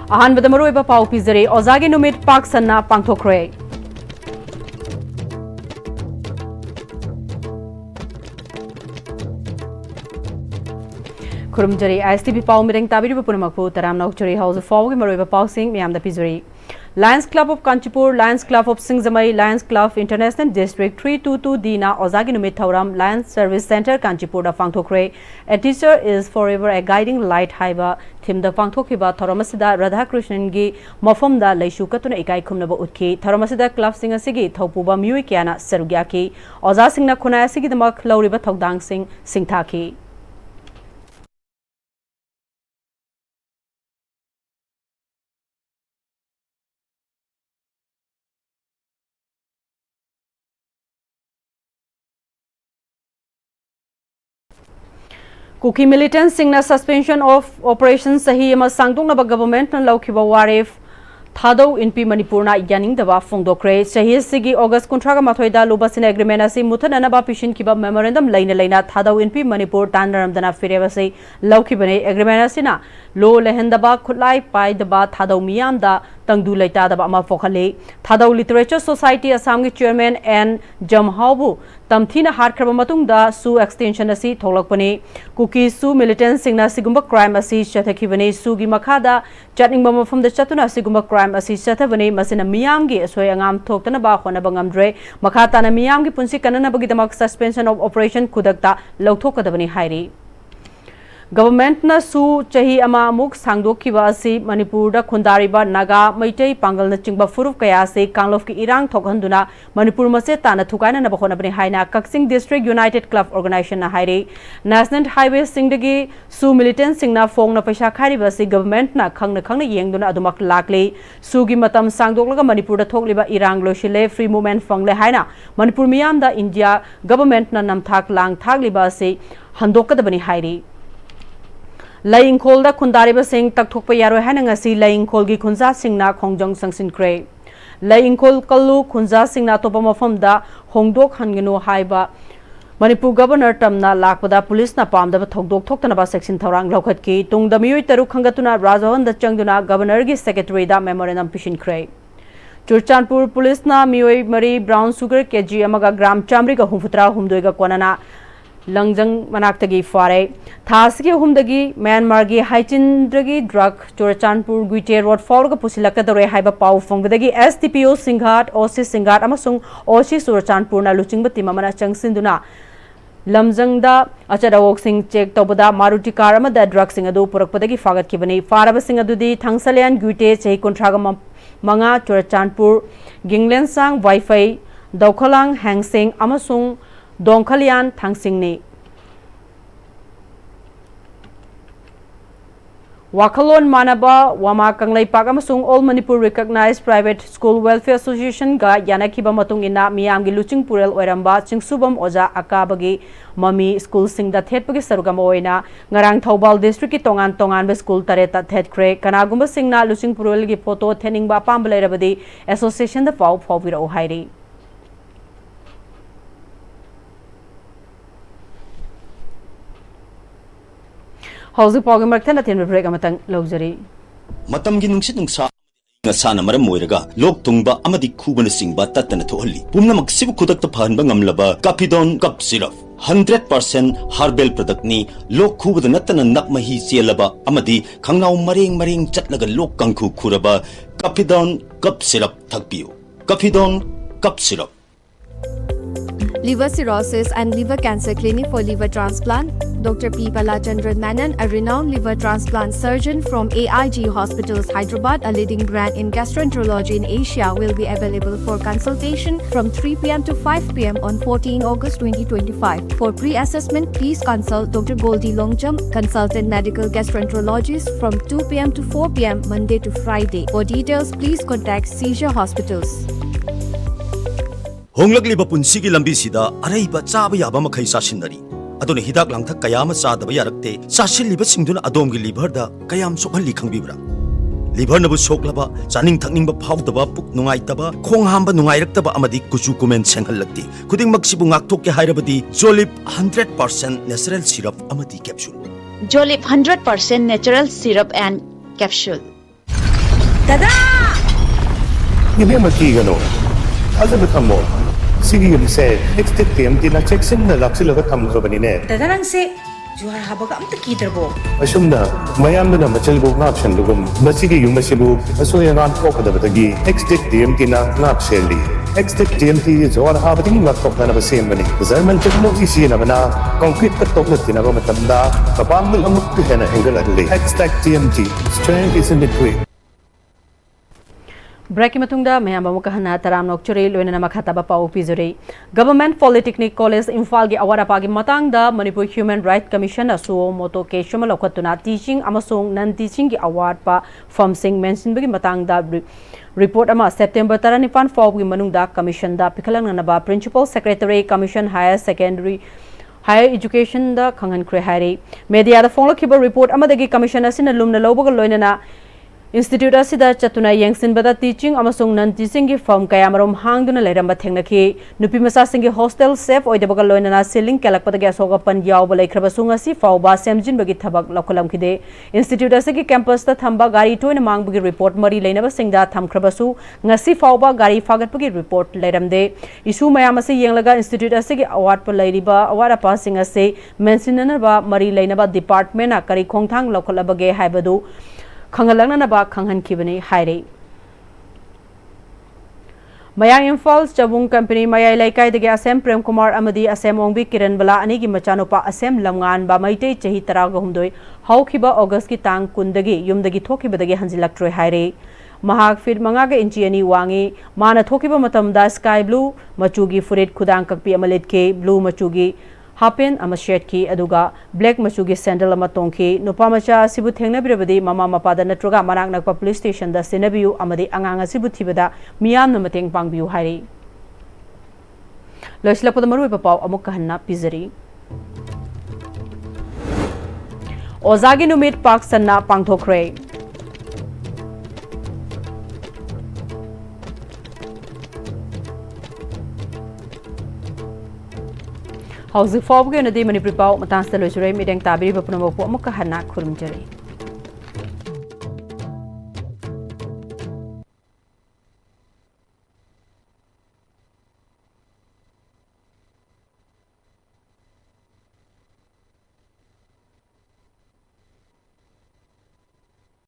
अहानबद मरुइबा पाउ पिजरे ओजागी नुमित पाक सन्ना पांगथोखरे खुरुमजरी ISTV पाउ मिरेंग ताबिरिबा पुनमकपु तराम नौचरी हाउस फाउगी मरुइबा पाउ सिंग मियामदा पिजरी Lions Club of Kanchipur, Lions Club of Singzamai, Lions Club International District 322D na Ozagi Numit Thauram Lions Service Center Kanchipur da Pangthokre. A teacher is forever a guiding light haiba thim da Pangthokiba Thauramasida Radha Krishnan gi mafam da Laishu Katuna Ikai Khumnaba Utki Thauramasida Club Singa Sigi Thaupuba Mui Kiana Serugyaki Oza Singna Khunaya Sigi Damak Lauriba Thaudang Sing Singthaki. Kuki militants singna suspension of operation sahi ama sangdong na government na laukiba warif thado inpi Manipur na yaning daba phongdokre sahi sigi August kontraga mathoida lubasina agreement asi muthanana ba pishin kiba memorandum laina thado inpi Manipur tandaram dana fireba sei laukibane agreement asina lo lehendaba khutlai pai daba thado miyam da tangdu laita daba ama fokhale thado literature society assam gi chairman and jamhaubu tamthina harkraba matung da su extension asi tholakpane kuki su militant singna sigumba crime asi chathakibane su gi makhada chatningba mafam da chatuna sigumba crime asi chathabane masina miyam gi asoi angam thoktana ba khona bangamdre makhata na miyam gi punsi kanana bagi damak suspension of operation khudakta lauthokadabani hairi Government na su chahi ama muk sangdokkiba asi Manipur da khundariba naga maitai pangal na chingba furuf kaya se kanglof ki irang thokhanduna Manipur mase tana thukaina na bahona bani haina Kaksing District United Club Organization na haire National Highway singdagi su militant singna phong na paisa khariba si government na khangna yengduna adumak lakle su gi matam sangdoklaga Manipur da thokliba irang loshile free movement fangle haina Manipur miyam da India government na namthak lang thagliba se handokadabani haire Laying Kol da Kundariba Singh Takthokpa Yaro Hanangasi Laying Kol gi Khunza Singh na Khongjong Sangsin Kre. Laying Kol Kalu Khunza Singh na Topa Mafam da Hongdok Hangino Haiba Manipur Governor Tamna Lakpada Police na Pamda Thokdok Thoktanaba Section Thaurang Lokhat ki Tung da Miyoi Taru Khangatuna Rajawan da Changduna Governor gi Secretary da Memorandum Pishin Kre. Churchanpur Police na Miyoi Mari Brown Sugar KG Amaga Gram Chamri ga Humfutra Humdoiga Kwanana Langjang Manaktagi Fare, Thasiki Humdagi, Myanmargi, Haichindagi, Drug, Chorachanpur, Guite Road, Folga Pusilaka, the Rehaiba Pau Fongdagi, STPO Singhat, Osi Singat, Amasung, Osi Surachanpur, Luching Batimamana Chang Sinduna, Lamjangda, Achadawok Sing Check Tobada, Maruti Karama, the drug singadu, Purakpadagi Fagat Kibani, Faraba Singadudi, Tangsalian, Guite, Che Kontraga Manga, Chorachanpur, Ginglen Sang, Wi-Fi, Daukalang, Hang Sing, Amasung, Dongkhalian Thangsingni Wakalon Manaba Wama Kanglai Pagamasung All Manipur Recognized Private School Welfare Association ga Yanakiba Matung ina Miyamgi Luching Purel Oiramba Chingsubam Oja Akabagi Mami School Singda Thetpagi Sarugam Oina Ngarang Thaubal District ki Tongan be School Tareta Thetkre Kanagumba Singna Luching Purel gi photo Theningba Pambalerabadi Association the Pau Pawira Ohairi Hausi Pogam Martana Tin Break Amatang Luxury. Matam Ginungsit Nungsa Sana Maramoiraga, Lok Tungba Amadi Kuban Singba Tatana Tohali, Pumna Maxibu Kudak the Panbangam Laba, Capidon Cup Syrup, 100% Harbel product ni, Lok Kuba the Natana Nakmahi Sielaba, Amadi, Kangau Maring Chatlaga Lok Kanku Kuraba, Capidon Cup Syrup Tagpio, Capidon Cup Syrup. Liver cirrhosis and liver cancer clinic for liver transplant. Dr. P. Palachandran Menon, a renowned liver transplant surgeon from AIG Hospitals, Hyderabad, a leading brand in gastroenterology in Asia, will be available for consultation from 3 p.m. to 5 p.m. on 14 August 2025. For pre-assessment, please consult Dr. Goldie Longjam, consultant medical gastroenterologist, from 2 p.m. to 4 p.m. Monday to Friday. For details, please contact Seizure Hospitals. Honglakliba punsigi lambisida araiba chaba yaba makhai sasinari aduna hidak langthak kayama chadaba yarakte sasilliba singduna adomgi liver da kayam sokhalli khangbibra liver nabu soklaba chaning thakningba phawdaba puk nungaitaba khonghamba nungairaktaba amadi kuchu kumen senghallakti kuding maksibu ngakthokke hairabadi Jolip 100% natural syrup amadi capsule Jolip 100% natural syrup and capsule Dada! Hindi magkigano. Asa ba tamo? Sige yun say, next time tinacheksin na laksila ka tamo ka ba nine? Dada lang si Juhar habaga am takidarbo. Asum na, mayam na machalbog na option lugum. Masige yung masibog, aso yung ang ko kada batagi. Next time tinang shelly. Next time Juhar habating laptop na nabasim ba ni? Zaman technology siya na na concrete ka top na tinaba matanda. Kapamil ang mukha na hinggal at late. Next time strength is in the way. Break matungda mayam mukahana taram nokchuri loina na makhataba pau pizuri Government Polytechnic College Imphal gi awara pagi matangda Manipur Human Rights Commission asu moto ke shumal lokhatuna teaching amasung non teaching gi award pa from sing mention bagi matangda report ama September 19 faw gi manungda commission da pikhalang na ba Principal Secretary Commission Higher Education da khangan kre hari media da phone khiba report ama dagi commission asina lumna lobaga loina na Institute asida chatuna yangsin bada teaching amasung non teaching gi form kayamarom hangduna leramba thengnaki nupi masa singi hostel safe oidabaga loinana ceiling kalakpada ga soga pan yaw balai khrabasung asi fawba semjin bagi thabak lokolam khide Institute asigi campus ta thamba gari toina mang bagi report mari leinaba singda thamkhrabasu ngasi fawba gari fagat bagi report leiramde isu mayam asi yenglaga Institute asigi award pa leiriba award pa singa se mentionana ba mari leinaba department a kari khongthang lokolabage haibadu Khangalangna na ba khanghan kibani haire Mayang Imphal Chabung Company Mayai Laikai dege Asem Prem Kumar amadi Asem Ongbi Kiran Bala ani gi machanopa Asem Lamngan ba maitei chahi taraga humdoi haukiba August ki tang kundagi yumdagi thokiba dege hanjilaktroi haire Mahak feet mangaga inchi ani wangi mana thokiba matamda sky blue machugi furet khudang kakpi amalet ke blue machugi Hapen ama shirt ki aduga black machugi sandal ama tongki nupa macha sibu thengna birabadi mama mapada natroga manak nakpa police station da senabiu amadi anganga sibu thibada miyam na mateng pangbiu hari loislapod marui papaw amuk kahanna pizari Ozagi numit pak sanna pangthokre Hausi Fawge na di Manipuri pau matang sa loisure mideng tabiri pa punamaw po amuk kahanak kurumjari.